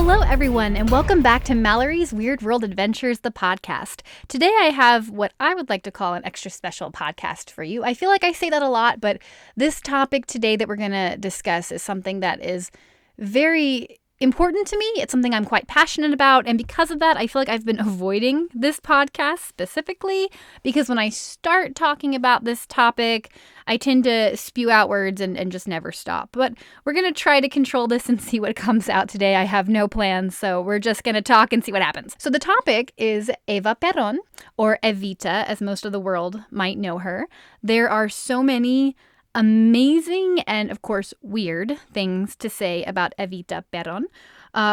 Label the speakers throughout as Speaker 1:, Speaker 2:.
Speaker 1: Hello, everyone, and welcome back to Mallory's Weird World Adventures, the podcast. Today I have what I would like to call an extra special podcast for you. I feel like I say that a lot, but this topic today that we're going to discuss is something that is very important to me. It's something I'm quite passionate about, and because of that, I feel like I've been avoiding this podcast specifically because when I start talking about this topic, I tend to spew out words and just never stop. But we're going to try to control this and see what comes out today. I have no plans, so we're just going to talk and see what happens. So the topic is Evita Peron, or Evita, as most of the world might know her. There are so many amazing and, of course, weird things to say about Evita Peron,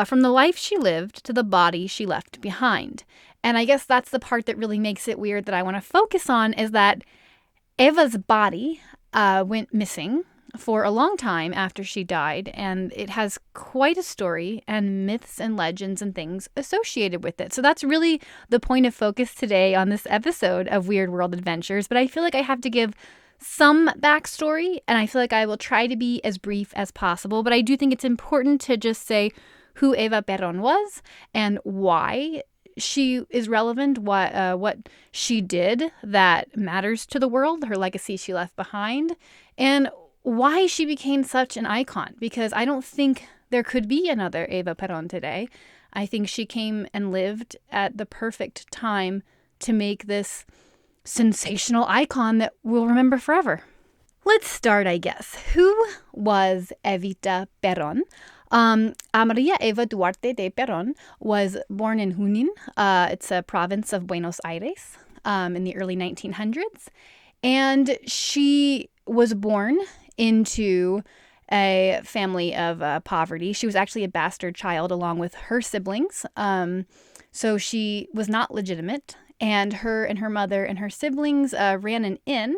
Speaker 1: from the life she lived to the body she left behind. And I guess that's the part that really makes it weird that I want to focus on, is that Eva's body went missing for a long time after she died, and it has quite a story and myths and legends and things associated with it. So that's really the point of focus today on this episode of Weird World Adventures, but I feel like I have to give some backstory, and I feel like I will try to be as brief as possible, but I do think it's important to just say who Evita Peron was and why she is relevant, what she did that matters to the world, her legacy she left behind, and why she became such an icon, because I don't think there could be another Evita Peron today. I think she came and lived at the perfect time to make this sensational icon that we'll remember forever. Let's start, I guess. Who was Evita Peron? Maria Eva Duarte de Peron was born in Junin. It's a province of Buenos Aires in the early 1900s. And she was born into a family of poverty. She was actually a bastard child along with her siblings. So she was not legitimate. And her mother and her siblings ran an inn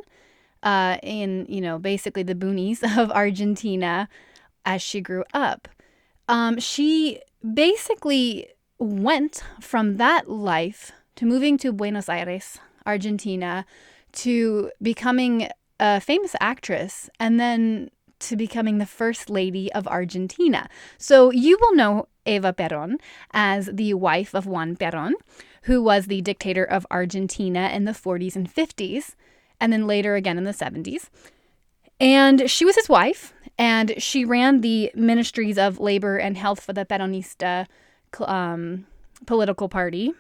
Speaker 1: in, basically the boonies of Argentina as she grew up. She basically went from that life to moving to Buenos Aires, Argentina, to becoming a famous actress, and then to becoming the first lady of Argentina. So you will know Eva Peron as the wife of Juan Perón, who was the dictator of Argentina in the 40s and 50s, and then later again in the 70s. And she was his wife, and she ran the Ministries of Labor and Health for the Peronista political party.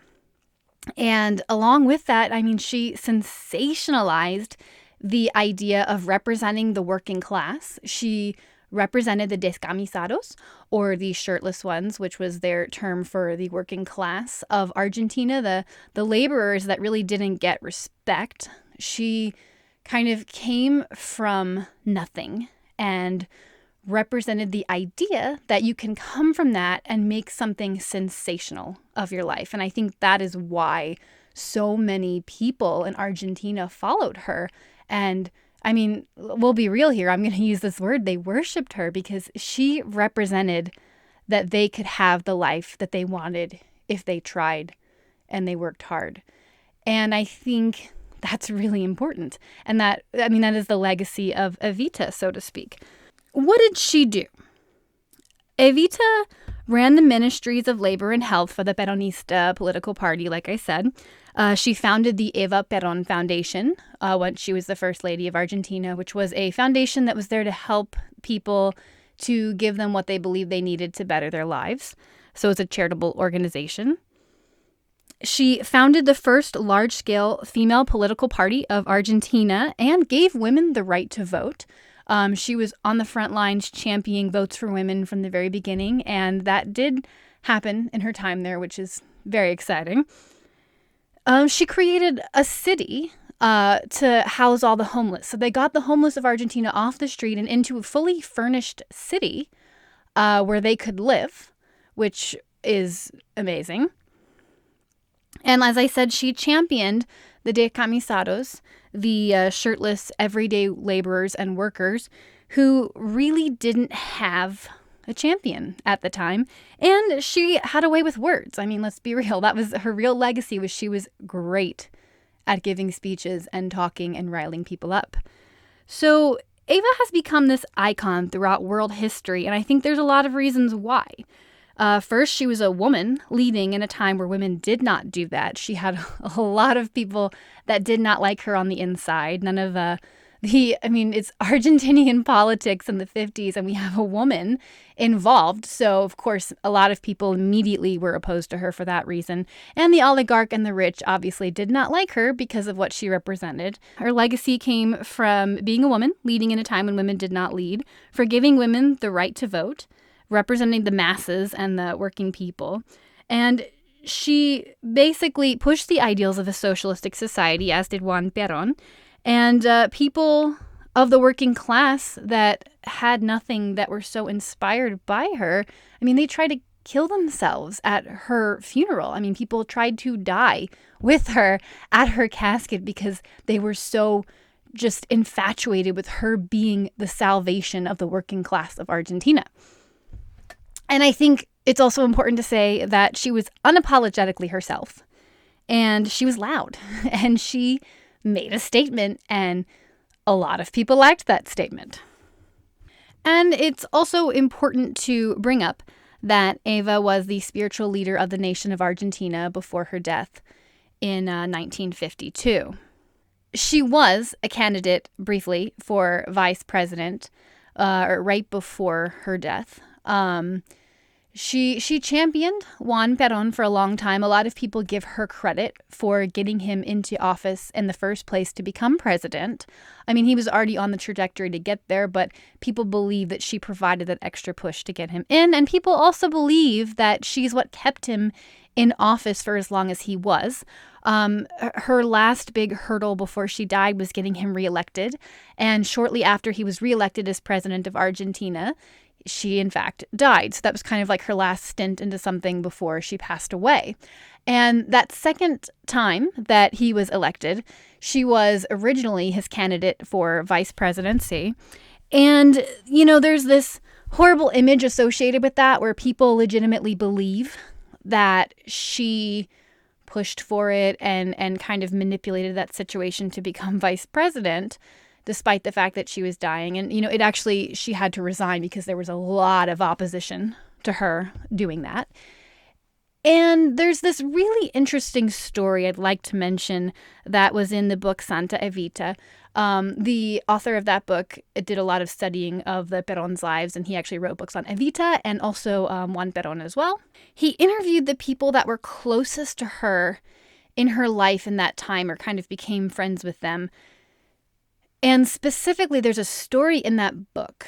Speaker 1: And along with that, she sensationalized the idea of representing the working class. She represented the descamisados, or the shirtless ones, which was their term for the working class of Argentina, the laborers that really didn't get respect. She kind of came from nothing and represented the idea that you can come from that and make something sensational of your life. And I think that is why so many people in Argentina followed her. And we'll be real here. I'm going to use this word. They worshipped her because she represented that they could have the life that they wanted if they tried and they worked hard. And I think that's really important. And that is the legacy of Evita, so to speak. What did she do? Evita ran the Ministries of Labor and Health for the Peronista political party, like I said. She founded the Eva Peron Foundation when she was the first lady of Argentina, which was a foundation that was there to help people, to give them what they believed they needed to better their lives. So it's a charitable organization. She founded the first large-scale female political party of Argentina and gave women the right to vote. She was on the front lines championing votes for women from the very beginning, and that did happen in her time there, which is very exciting. She created a city to house all the homeless. So they got the homeless of Argentina off the street and into a fully furnished city where they could live, which is amazing. And as I said, she championed the descamisados, the shirtless everyday laborers and workers who really didn't have a champion at the time. And she had a way with words. Let's be real. That was her real legacy, was she was great at giving speeches and talking and riling people up. So Eva has become this icon throughout world history, and I think there's a lot of reasons why. First, she was a woman leading in a time where women did not do that. She had a lot of people that did not like her on the inside. None of it's Argentinian politics in the 50s, and we have a woman involved. So, of course, a lot of people immediately were opposed to her for that reason. And the oligarch and the rich obviously did not like her because of what she represented. Her legacy came from being a woman, leading in a time when women did not lead, for giving women the right to vote, representing the masses and the working people. And she basically pushed the ideals of a socialistic society, as did Juan Perón. And people of the working class that had nothing that were so inspired by her, they tried to kill themselves at her funeral. People tried to die with her at her casket because they were so just infatuated with her being the salvation of the working class of Argentina. And I think it's also important to say that she was unapologetically herself, and she was loud, and she made a statement, and a lot of people liked that statement. And it's also important to bring up that Eva was the spiritual leader of the nation of Argentina before her death in 1952. She was a candidate briefly for vice president right before her death. She championed Juan Perón for a long time. A lot of people give her credit for getting him into office in the first place to become president. He was already on the trajectory to get there, but people believe that she provided that extra push to get him in. And people also believe that she's what kept him in office for as long as he was. Her last big hurdle before she died was getting him reelected. And shortly after he was reelected as president of Argentina, she, in fact, died. So that was kind of like her last stint into something before she passed away. And that second time that he was elected, she was originally his candidate for vice presidency. And, there's this horrible image associated with that where people legitimately believe that she pushed for it and kind of manipulated that situation to become vice president, despite the fact that she was dying. And, she had to resign because there was a lot of opposition to her doing that. And there's this really interesting story I'd like to mention that was in the book Santa Evita. The author of that book did a lot of studying of the Perón's lives, and he actually wrote books on Evita and also Juan Perón as well. He interviewed the people that were closest to her in her life in that time, or kind of became friends with them. And specifically, there's a story in that book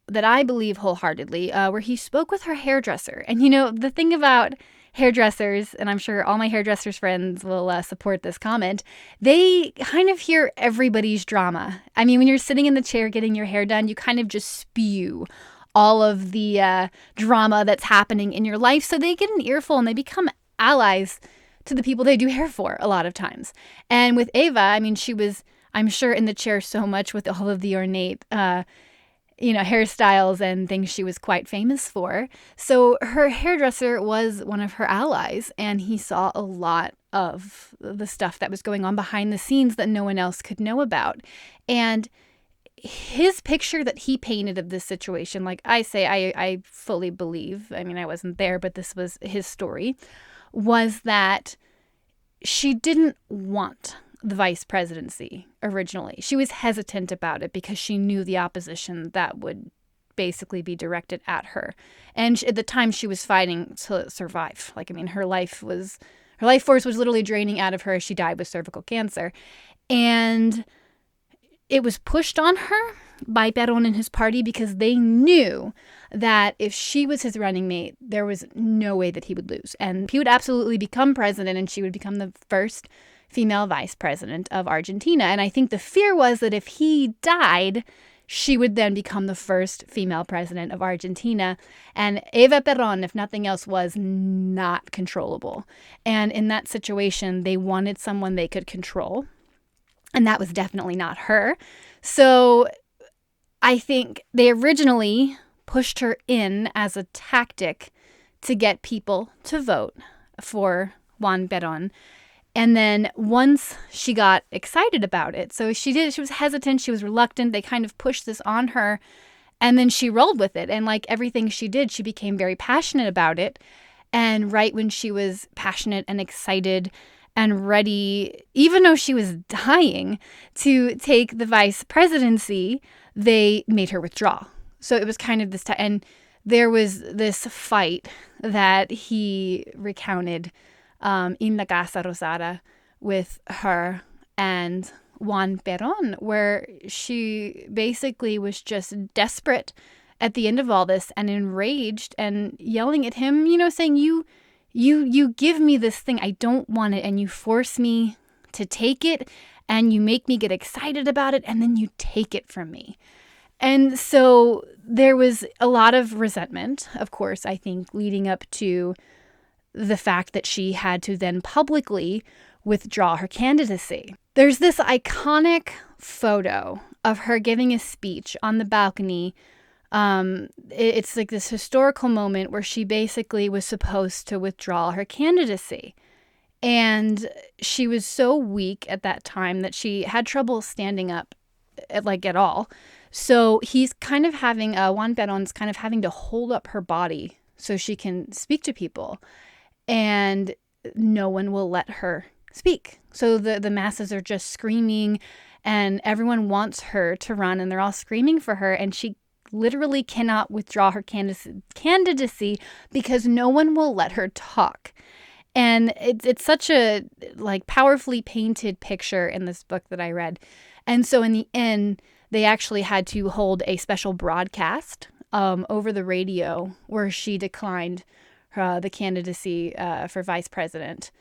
Speaker 1: that I believe wholeheartedly, where he spoke with her hairdresser. And, the thing about hairdressers, and I'm sure all my hairdressers friends will support this comment, they kind of hear everybody's drama. When you're sitting in the chair getting your hair done, you kind of just spew all of the drama that's happening in your life. So they get an earful and they become allies to the people they do hair for a lot of times. And with Eva, she was, I'm sure, in the chair so much with all of the ornate, hairstyles and things she was quite famous for. So her hairdresser was one of her allies, and he saw a lot of the stuff that was going on behind the scenes that no one else could know about. And his picture that he painted of this situation, like I say, I fully believe, I wasn't there, but this was his story, was that she didn't want the vice presidency originally. She was hesitant about it because she knew the opposition that would basically be directed at her. And at the time she was fighting to survive. Her life force was literally draining out of her as she died with cervical cancer. And it was pushed on her by Perón and his party because they knew that if she was his running mate, there was no way that he would lose. And he would absolutely become president, and she would become the first female vice president of Argentina. And I think the fear was that if he died, she would then become the first female president of Argentina. And Eva Peron, if nothing else, was not controllable. And in that situation, they wanted someone they could control. And that was definitely not her. So I think they originally pushed her in as a tactic to get people to vote for Juan Perón. And then once she got excited about it, so she was hesitant, she was reluctant, they kind of pushed this on her. And then she rolled with it. And like everything she did, she became very passionate about it. And right when she was passionate and excited and ready, even though she was dying to take the vice presidency, they made her withdraw. So it was kind of this time. And there was this fight that he recounted in La Casa Rosada with her and Juan Peron, where she basically was just desperate at the end of all this and enraged and yelling at him, saying, you give me this thing, I don't want it, and you force me to take it, and you make me get excited about it, and then you take it from me. And so there was a lot of resentment, of course, I think, leading up to the fact that she had to then publicly withdraw her candidacy. There's this iconic photo of her giving a speech on the balcony. It's like this historical moment where she basically was supposed to withdraw her candidacy. And she was so weak at that time that she had trouble standing up at all. So he's kind of having, Juan Peron's kind of having to hold up her body so she can speak to people. And no one will let her speak. So the masses are just screaming and everyone wants her to run and they're all screaming for her. And she literally cannot withdraw her candidacy because no one will let her talk. And it's such a powerfully painted picture in this book that I read. And so in the end, they actually had to hold a special broadcast over the radio where she declined the candidacy for vice president.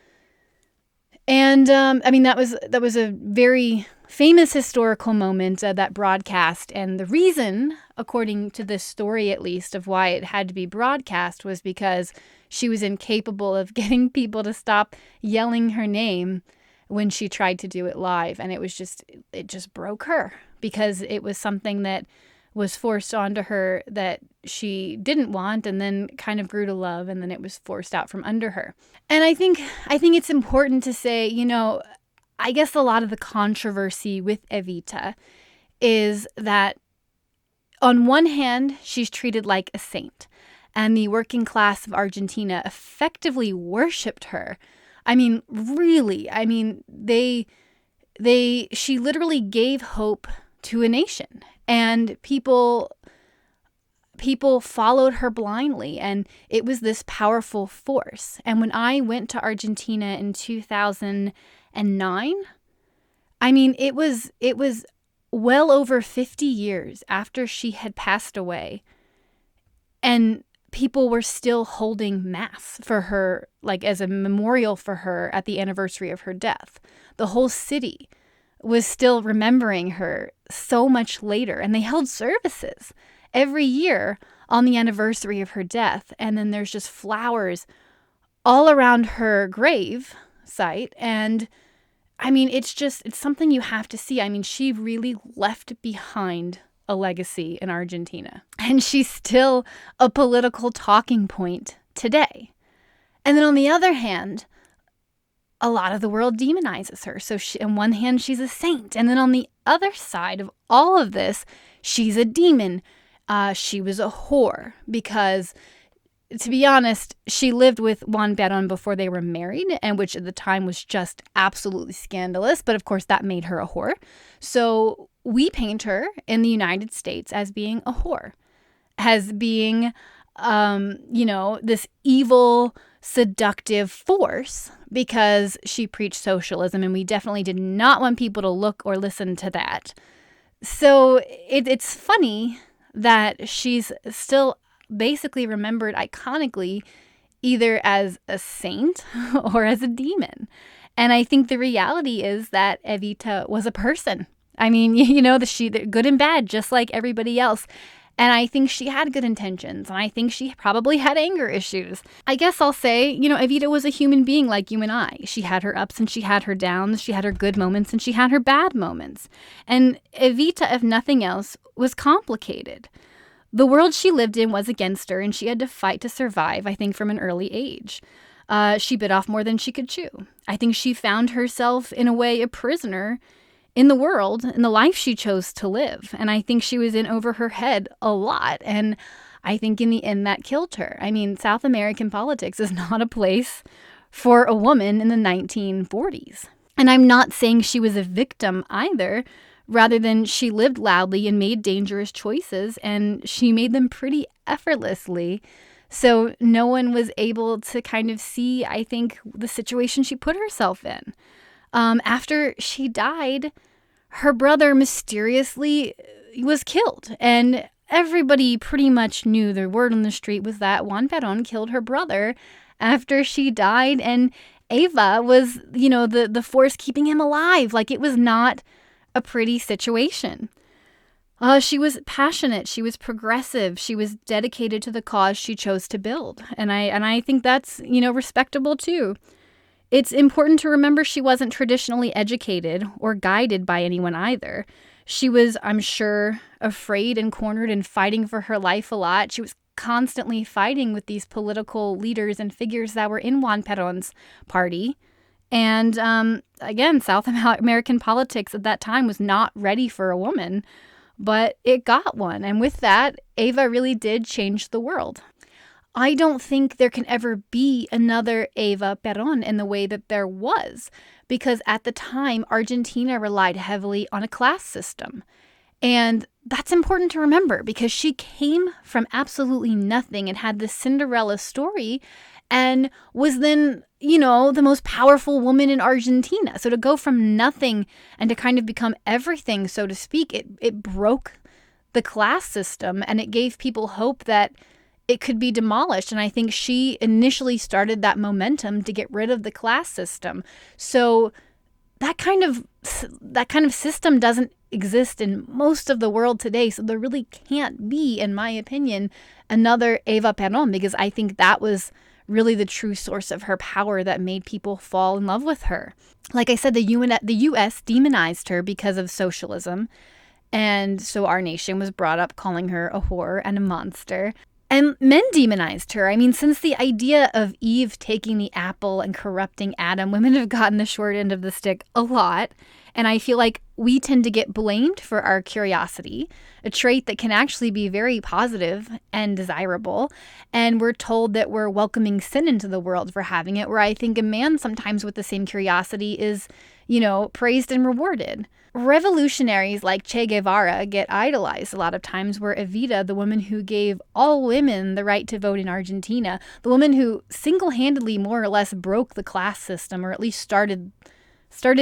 Speaker 1: And that was a very famous historical moment, that broadcast. And the reason, according to this story at least, of why it had to be broadcast was because she was incapable of getting people to stop yelling her name when she tried to do it live. And it just broke her because it was something that was forced onto her that she didn't want and then kind of grew to love, and then it was forced out from under her. And I think it's important to say, I guess a lot of the controversy with Evita is that on one hand, she's treated like a saint, and the working class of Argentina effectively worshipped her. Really, she literally gave hope to a nation, and people followed her blindly, and it was this powerful force. And when I went to Argentina in 2009, it was well over 50 years after she had passed away, and people were still holding mass for her, as a memorial for her at the anniversary of her death. The whole city was still remembering her so much later, and they held services every year on the anniversary of her death. And then there's just flowers all around her grave site. And it's something you have to see. She really left behind a legacy in Argentina, and she's still a political talking point today. And then on the other hand, a lot of the world demonizes her. So on one hand, she's a saint. And then on the other side of all of this, she's a demon. She was a whore because, to be honest, she lived with Juan Peron before they were married, and which at the time was just absolutely scandalous. But of course, that made her a whore. So we paint her in the United States as being a whore, as being, this evil, seductive force because she preached socialism, and we definitely did not want people to look or listen to that. So it's funny that she's still basically remembered iconically either as a saint or as a demon. And I think the reality is that Evita was a person. She good and bad, just like everybody else. And I think she had good intentions, and I think she probably had anger issues. I guess I'll say, Evita was a human being like you and I. She had her ups and she had her downs. She had her good moments and she had her bad moments. And Evita, if nothing else, was complicated. The world she lived in was against her, and she had to fight to survive, I think, from an early age. She bit off more than she could chew. I think she found herself, in a way, a prisoner in the world, in the life she chose to live. And I think she was in over her head a lot. And I think in the end that killed her. I mean, South American politics is not a place for a woman in the 1940s. And I'm not saying she was a victim either, rather than she lived loudly and made dangerous choices, and she made them pretty effortlessly. So no one was able to kind of see, I think, the situation she put herself in. After she died, her brother mysteriously was killed. And everybody pretty much knew, the word on the street was that Juan Perón killed her brother after she died. And Eva was, the force keeping him alive. Like, it was not a pretty situation. She was passionate. She was progressive. She was dedicated to the cause she chose to build. And I think that's, respectable too. It's important to remember she wasn't traditionally educated or guided by anyone either. She was, I'm sure, afraid and cornered and fighting for her life a lot. She was constantly fighting with these political leaders and figures that were in Juan Perón's party. And again, South American politics at that time was not ready for a woman, but it got one. And with that, Eva really did change the world. I don't think there can ever be another Eva Peron in the way that there was, because at the time, Argentina relied heavily on a class system. And that's important to remember, because she came from absolutely nothing and had this Cinderella story and was then, the most powerful woman in Argentina. So to go from nothing and to kind of become everything, so to speak, it broke the class system, and it gave people hope that it could be demolished. And I think she initially started that momentum to get rid of the class system. So that kind of system doesn't exist in most of the world today. So there really can't be, in my opinion, another Eva Peron, because I think that was really the true source of her power that made people fall in love with her. Like I said, the U.S. demonized her because of socialism. And so our nation was brought up calling her a whore and a monster. And men demonized her. I mean, since the idea of Eve taking the apple and corrupting Adam, women have gotten the short end of the stick a lot. And I feel like we tend to get blamed for our curiosity, a trait that can actually be very positive and desirable. And we're told that we're welcoming sin into the world for having it, where I think a man sometimes with the same curiosity is, praised and rewarded. Revolutionaries like Che Guevara get idolized a lot of times, where Evita, the woman who gave all women the right to vote in Argentina, the woman who single-handedly more or less broke the class system, or at least started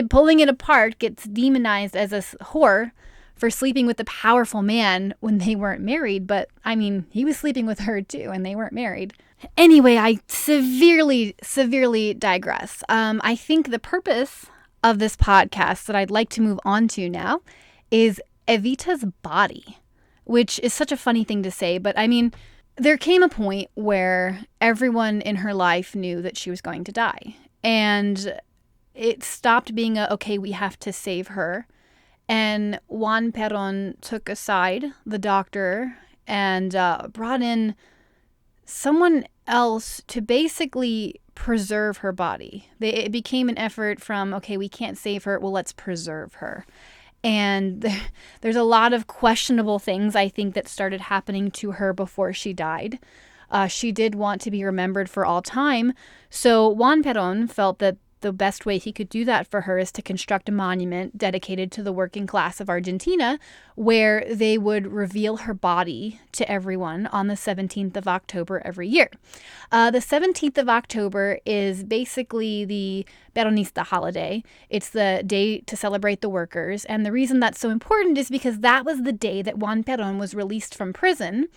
Speaker 1: pulling it apart, gets demonized as a whore for sleeping with a powerful man when they weren't married. But, I mean, he was sleeping with her too, and they weren't married. Anyway, I severely, severely digress. I think the purpose of this podcast that I'd like to move on to now is Evita's body, which is such a funny thing to say. But, I mean, there came a point where everyone in her life knew that she was going to die. And it stopped being okay, we have to save her. And Juan Perón took aside the doctor and brought in someone else to basically preserve her body. It became an effort from, okay, we can't save her, well, let's preserve her. And there's a lot of questionable things, I think, that started happening to her before she died. She did want to be remembered for all time. So Juan Perón felt that the best way he could do that for her is to construct a monument dedicated to the working class of Argentina, where they would reveal her body to everyone on the 17th of October every year. The 17th of October is basically the Peronista holiday. It's the day to celebrate the workers. And the reason that's so important is because that was the day that Juan Perón was released from prison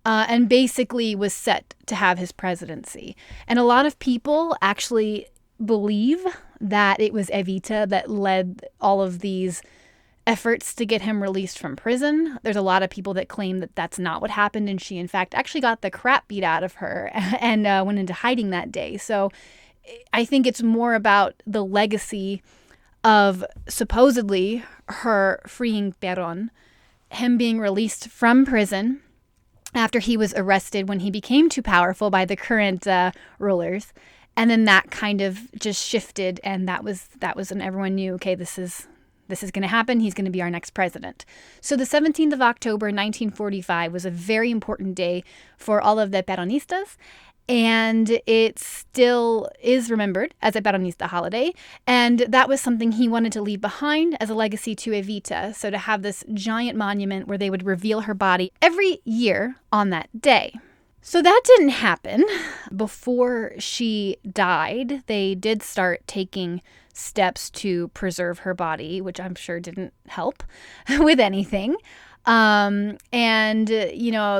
Speaker 1: and basically was set to have his presidency. And a lot of people actually believe that it was Evita that led all of these efforts to get him released from prison. There's a lot of people that claim that that's not what happened, and she, in fact, actually got the crap beat out of her and went into hiding that day. So I think it's more about the legacy of supposedly her freeing Perón, him being released from prison after he was arrested when he became too powerful by the current rulers. And then that kind of just shifted, and that was when everyone knew, okay, this is this is going to happen. He's going to be our next president. So the 17th of October, 1945 was a very important day for all of the Peronistas. And it still is remembered as a Peronista holiday. And that was something he wanted to leave behind as a legacy to Evita. So to have this giant monument where they would reveal her body every year on that day. So that didn't happen. Before she died, they did start taking steps to preserve her body, which I'm sure didn't help with anything.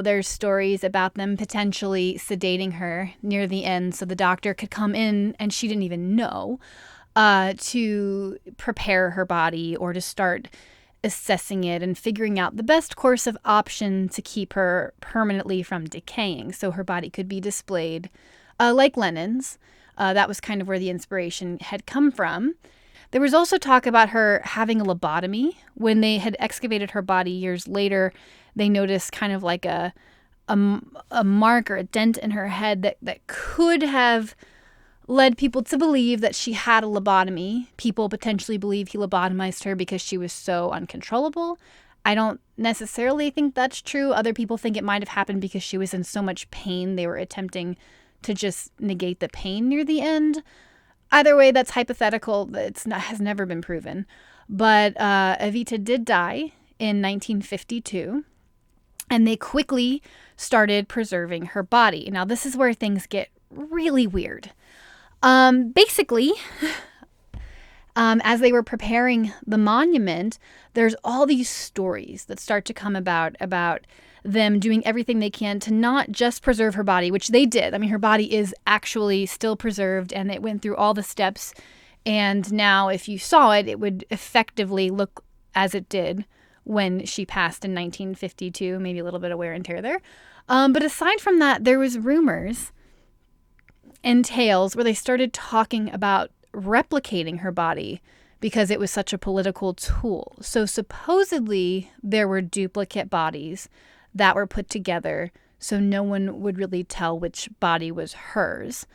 Speaker 1: There's stories about them potentially sedating her near the end so the doctor could come in and she didn't even know, to prepare her body or to start assessing it and figuring out the best course of option to keep her permanently from decaying so her body could be displayed like Lenin's. That was kind of where the inspiration had come from. There was also talk about her having a lobotomy. When they had excavated her body years later, they noticed kind of like a mark or a dent in her head that could have led people to believe that she had a lobotomy. People potentially believe he lobotomized her because she was so uncontrollable. I don't necessarily think that's true. Other people think it might have happened because she was in so much pain they were attempting to just negate the pain near the end. Either way, that's hypothetical. Has never been proven. But Evita did die in 1952, and they quickly started preserving her body. Now, this is where things get really weird. Basically, as they were preparing the monument, there's all these stories that start to come about them doing everything they can to not just preserve her body, which they did. I mean, her body is actually still preserved and it went through all the steps. And now if you saw it, it would effectively look as it did when she passed in 1952, maybe a little bit of wear and tear there. But aside from that, there was rumors and tales where they started talking about replicating her body because it was such a political tool. So supposedly there were duplicate bodies that were put together so no one would really tell which body was hers.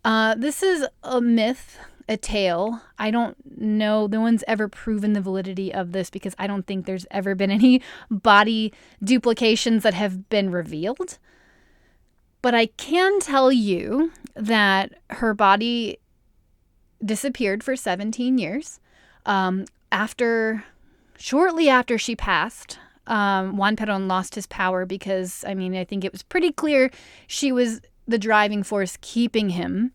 Speaker 1: This is a myth, a tale. I don't know. No one's ever proven the validity of this because I don't think there's ever been any body duplications that have been revealed. But I can tell you that her body disappeared for 17 years. Shortly after she passed, Juan Perón lost his power because, I think it was pretty clear she was the driving force keeping him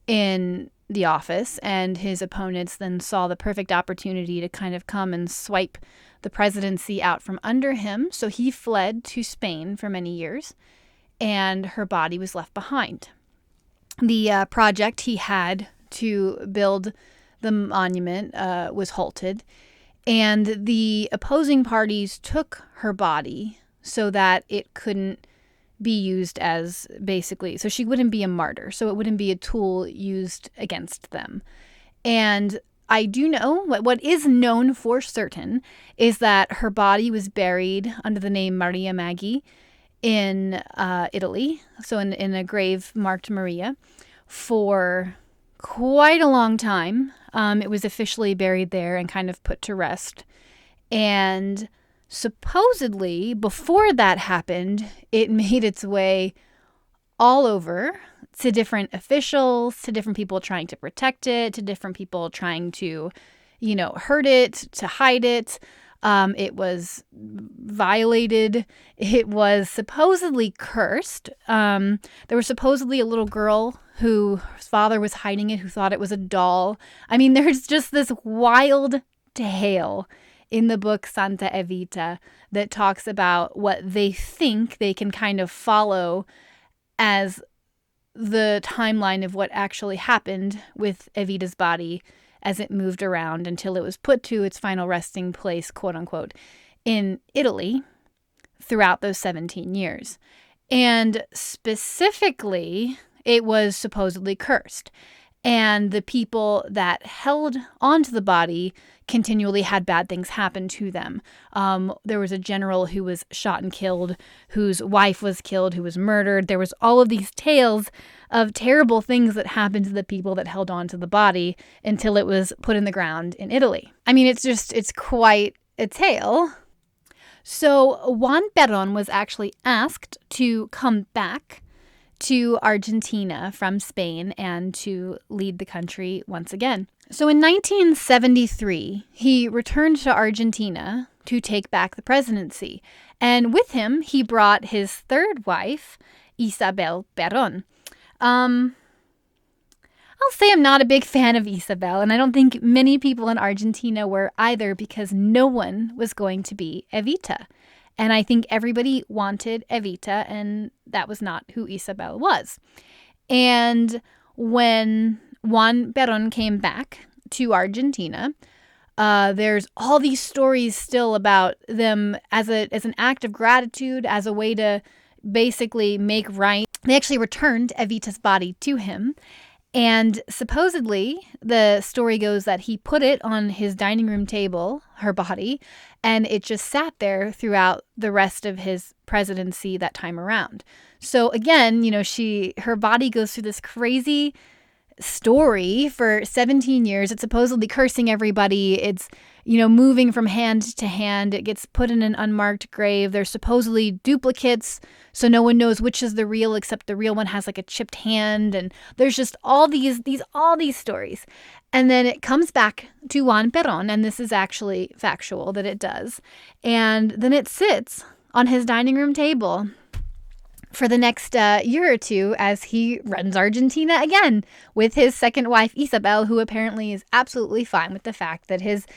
Speaker 1: in the office, and his opponents then saw the perfect opportunity to kind of come and swipe the presidency out from under him. So he fled to Spain for many years, and her body was left behind. The project he had to build the monument was halted, and the opposing parties took her body so that it couldn't be used as so she wouldn't be a martyr, so it wouldn't be a tool used against them. And I do know what is known for certain is that her body was buried under the name Maria Maggi in Italy, so in a grave marked Maria, for quite a long time. It was officially buried there and kind of put to rest. And supposedly, before that happened, it made its way all over to different officials, to different people trying to protect it, to different people trying to, hurt it, to hide it. It was violated. It was supposedly cursed. There was supposedly a little girl whose father was hiding it, who thought it was a doll. There's just this wild tale in the book Santa Evita that talks about what they think they can kind of follow as the timeline of what actually happened with Evita's body as it moved around until it was put to its final resting place, quote unquote, in Italy throughout those 17 years. And specifically, it was supposedly cursed. And the people that held onto the body continually had bad things happen to them. There was a general who was shot and killed, whose wife was killed, who was murdered. There was all of these tales of terrible things that happened to the people that held onto the body until it was put in the ground in Italy. I mean, it's quite a tale. So Juan Perón was actually asked to come back to Argentina from Spain and to lead the country once again. So in 1973, he returned to Argentina to take back the presidency. And with him, he brought his third wife, Isabel Perón. I'll say I'm not a big fan of Isabel, and I don't think many people in Argentina were either, because no one was going to be Evita. And I think everybody wanted Evita, and that was not who Isabel was. And when Juan Perón came back to Argentina, there's all these stories still about them as an act of gratitude, as a way to basically make right. They actually returned Evita's body to him. And supposedly, the story goes that he put it on his dining room table, her body, and it just sat there throughout the rest of his presidency that time around. So again, her body goes through this crazy story for 17 years. It's supposedly cursing everybody. It's, moving from hand to hand. It gets put in an unmarked grave. There's supposedly duplicates, so no one knows which is the real, except the real one has like a chipped hand. And there's just all these stories. And then it comes back to Juan Perón, and this is actually factual that it does. And then it sits on his dining room table for the next year or two as he runs Argentina again with his second wife, Isabel, who apparently is absolutely fine with the fact that his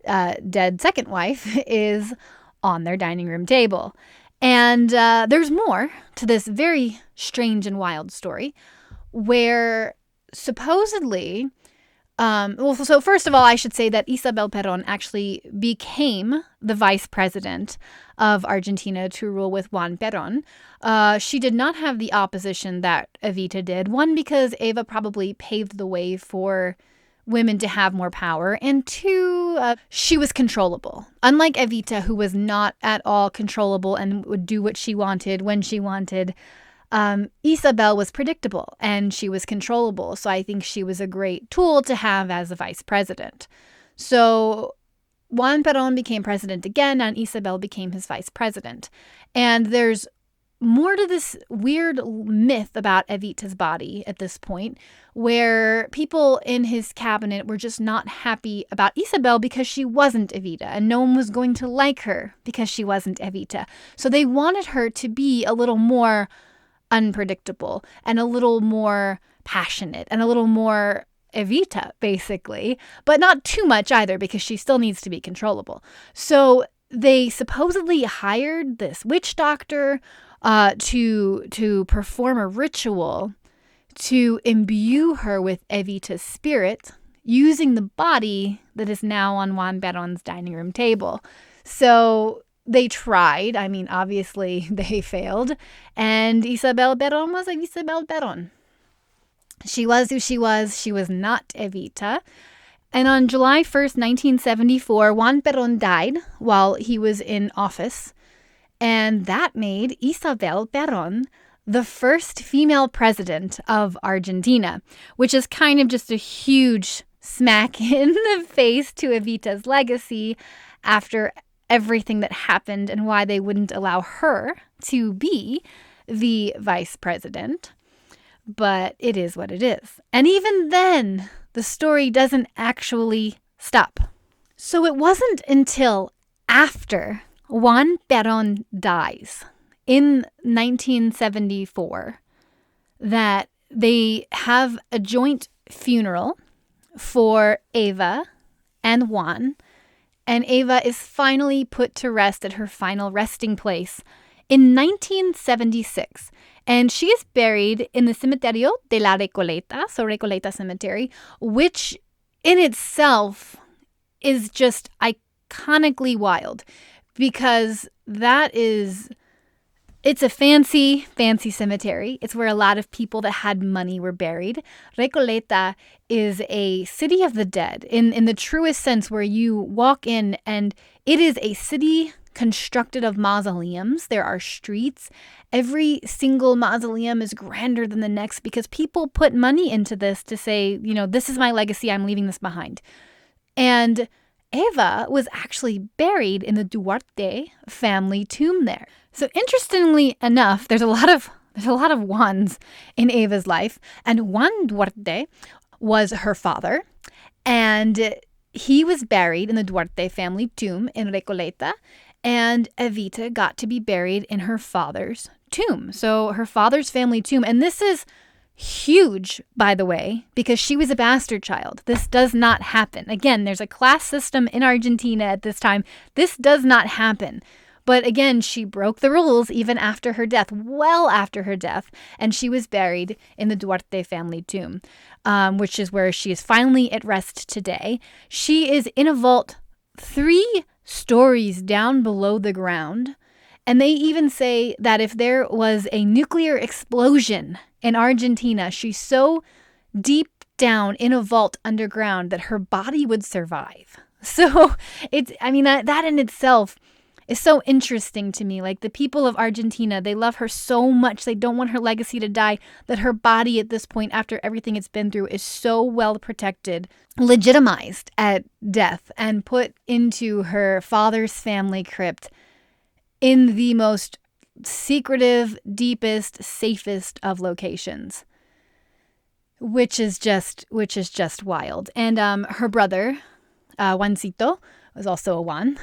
Speaker 1: dead second wife is on their dining room table. And there's more to this very strange and wild story where supposedly, so first of all, I should say that Isabel Perón actually became the vice president of Argentina to rule with Juan Perón. She did not have the opposition that Evita did. One, because Eva probably paved the way for women to have more power. And two, she was controllable. Unlike Evita, who was not at all controllable and would do what she wanted when she wanted, Isabel was predictable and she was controllable. So I think she was a great tool to have as a vice president. So Juan Perón became president again, and Isabel became his vice president. And there's more to this weird myth about Evita's body at this point, where people in his cabinet were just not happy about Isabel because she wasn't Evita, and no one was going to like her because she wasn't Evita. So they wanted her to be a little more unpredictable and a little more passionate and a little more Evita, basically, but not too much either, because she still needs to be controllable. So they supposedly hired this witch doctor to perform a ritual to imbue her with Evita's spirit, using the body that is now on Juan Perón's dining room table. So they tried. I mean, obviously they failed. And Isabel Perón was Isabel Perón. She was who she was. She was not Evita. And on July 1st, 1974, Juan Perón died while he was in office. And that made Isabel Perón the first female president of Argentina, which is kind of just a huge smack in the face to Evita's legacy after everything that happened and why they wouldn't allow her to be the vice president. But it is what it is. And even then, the story doesn't actually stop. So it wasn't until after Juan Perón dies in 1974 that they have a joint funeral for Eva and Juan, and Eva is finally put to rest at her final resting place in 1976. And she is buried in the Cementerio de la Recoleta, so Recoleta Cemetery, which in itself is just iconically wild, because that is It's a fancy, fancy cemetery. It's where a lot of people that had money were buried. Recoleta is a city of the dead in the truest sense, where you walk in and it is a city constructed of mausoleums. There are streets. Every single mausoleum is grander than the next because people put money into this to say, this is my legacy. I'm leaving this behind. And Eva was actually buried in the Duarte family tomb there. So interestingly enough, there's a lot of Juans in Eva's life, and Juan Duarte was her father, and he was buried in the Duarte family tomb in Recoleta, and Evita got to be buried in her father's tomb. So her father's family tomb, and this is huge, by the way, because she was a bastard child. This does not happen. Again, there's a class system in Argentina at this time. This does not happen. But again, she broke the rules even after her death, well after her death, and she was buried in the Duarte family tomb, which is where she is finally at rest today. She is in a vault 3 stories down below the ground, and they even say that if there was a nuclear explosion in Argentina, she's so deep down in a vault underground that her body would survive. So that in itself is so interesting to me. Like, the people of Argentina, they love her so much. They don't want her legacy to die, that her body at this point, after everything it's been through, is so well protected, legitimized at death, and put into her father's family crypt in the most secretive, deepest, safest of locations, which is just wild. And her brother, Juancito, was also a Juan,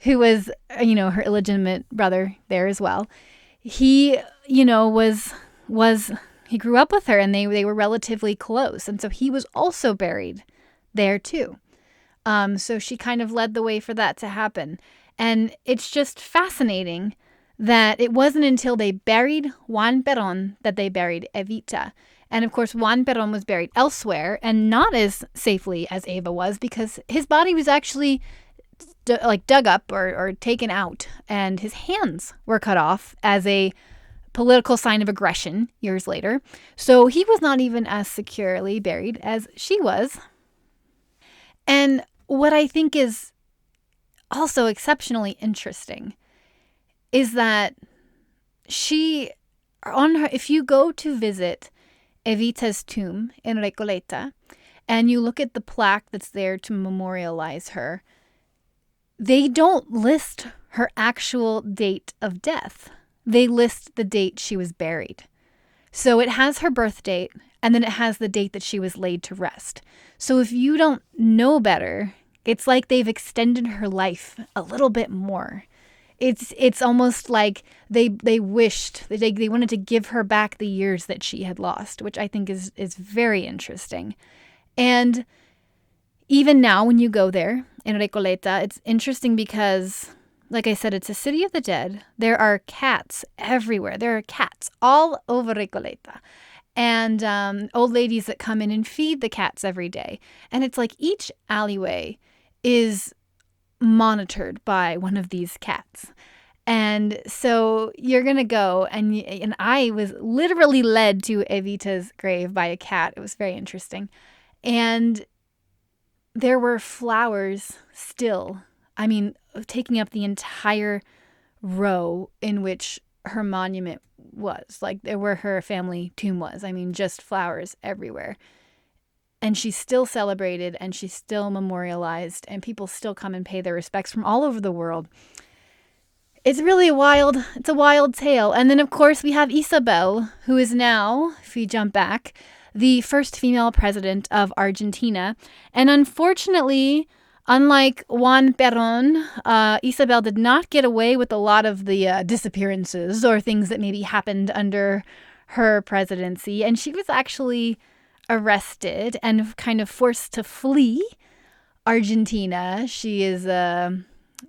Speaker 1: who was, her illegitimate brother there as well. He, he grew up with her, and they were relatively close. And so he was also buried there too. So she kind of led the way for that to happen. And it's just fascinating that it wasn't until they buried Juan Peron that they buried Evita. And of course, Juan Peron was buried elsewhere, and not as safely as Eva was, because his body was actually dug up or taken out, and his hands were cut off as a political sign of aggression years later. So he was not even as securely buried as she was. And what I think is also exceptionally interesting is that if you go to visit Evita's tomb in Recoleta, and you look at the plaque that's there to memorialize her, they don't list her actual date of death. They list the date she was buried. So it has her birth date, and then it has the date that she was laid to rest. So if you don't know better, it's like they've extended her life a little bit more. It's almost like they wished, they wanted to give her back the years that she had lost, which I think is very interesting. And even now, when you go there in Recoleta, it's interesting because, like I said, it's a city of the dead. There are cats everywhere. There are cats all over Recoleta. And old ladies that come in and feed the cats every day. And it's like each alleyway is monitored by one of these cats. And so you're going to go, and I was literally led to Evita's grave by a cat. It was very interesting. And there were flowers still, taking up the entire row in which her monument was, like where her family tomb was. Just flowers everywhere. And she's still celebrated, and she's still memorialized, and people still come and pay their respects from all over the world. It's really a wild tale. And then, of course, we have Isabel, who is now, if we jump back, the first female president of Argentina. And unfortunately, unlike Juan Peron, Isabel did not get away with a lot of the disappearances or things that maybe happened under her presidency. And she was actually arrested and kind of forced to flee Argentina. She is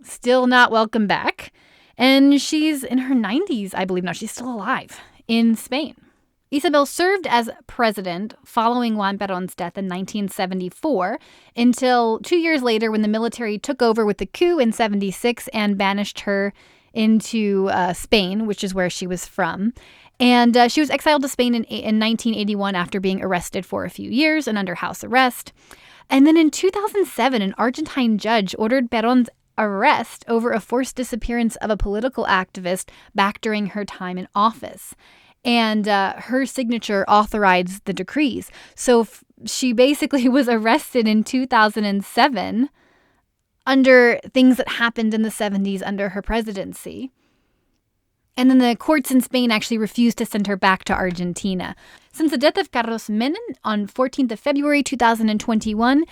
Speaker 1: still not welcome back. And she's in her 90s, I believe. No, she's still alive in Spain. Isabel served as president following Juan Perón's death in 1974 until 2 years later when the military took over with the coup in 76 and banished her into Spain, which is where she was from. And she was exiled to Spain in 1981 after being arrested for a few years and under house arrest. And then in 2007, an Argentine judge ordered Peron's arrest over a forced disappearance of a political activist back during her time in office. And her signature authorized the decrees. So she basically was arrested in 2007 under things that happened in the 70s under her presidency. And then the courts in Spain actually refused to send her back to Argentina. Since the death of Carlos Menem on 14th of February 2021,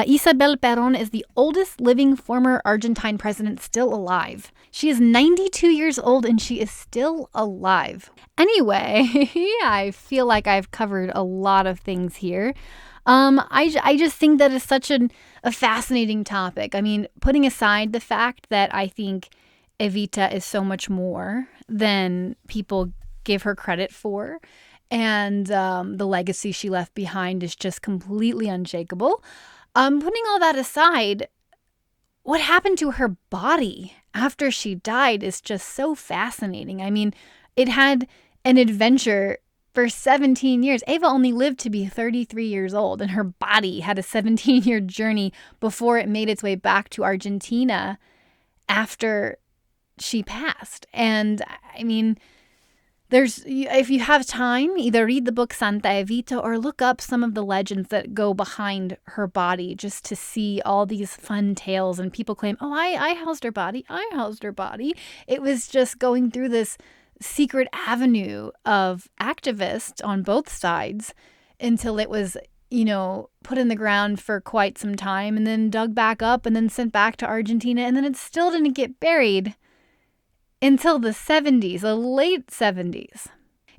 Speaker 1: Isabel Peron is the oldest living former Argentine president still alive. She is 92 years old and she is still alive. Anyway, I feel like I've covered a lot of things here. I just think that it's such a fascinating topic. I mean, putting aside the fact that I think Evita is so much more than people give her credit for. And the legacy she left behind is just completely unshakable. Putting all that aside, what happened to her body after she died is just so fascinating. I mean, it had an adventure for 17 years. Eva only lived to be 33 years old, and her body had a 17-year journey before it made its way back to Argentina after she passed. And I mean, if you have time, either read the book Santa Evita or look up some of the legends that go behind her body just to see all these fun tales. And people claim, oh, I housed her body. I housed her body. It was just going through this secret avenue of activists on both sides until it was, put in the ground for quite some time and then dug back up and then sent back to Argentina. And then it still didn't get buried until the 70s, the late 70s.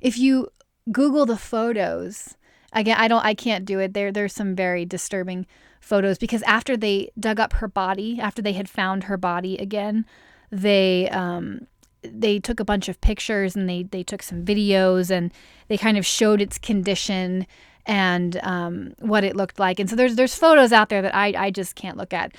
Speaker 1: If you Google the photos, again, I can't do it. There's some very disturbing photos because after they dug up her body, after they had found her body again, they took a bunch of pictures and they took some videos and they kind of showed its condition and what it looked like. And so there's photos out there that I just can't look at.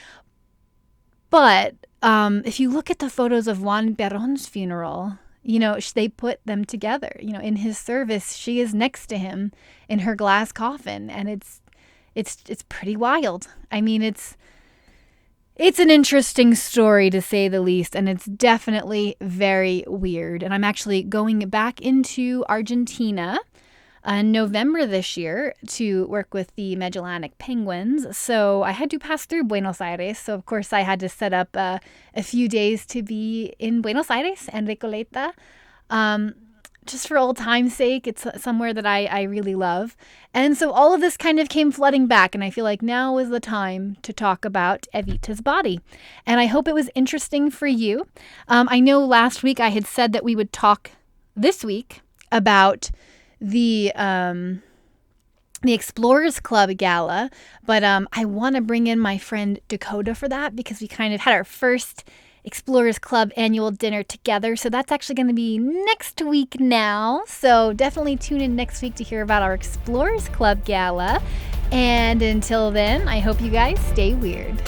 Speaker 1: But if you look at the photos of Juan Perón's funeral, they put them together. In his service, she is next to him in her glass coffin, and it's pretty wild. I mean, it's an interesting story to say the least, and it's definitely very weird. And I'm actually going back into Argentina in November this year to work with the Magellanic Penguins. So I had to pass through Buenos Aires. So, of course, I had to set up a few days to be in Buenos Aires and Recoleta. Just for old time's sake, it's somewhere that I really love. And so all of this kind of came flooding back, and I feel like now is the time to talk about Evita's body. And I hope it was interesting for you. I know last week I had said that we would talk this week about the Explorers Club Gala, but I want to bring in my friend Dakota for that because we kind of had our first Explorers Club annual dinner together. So that's actually going to be next week now. So definitely tune in next week to hear about our Explorers Club Gala. And until then, I hope you guys stay weird.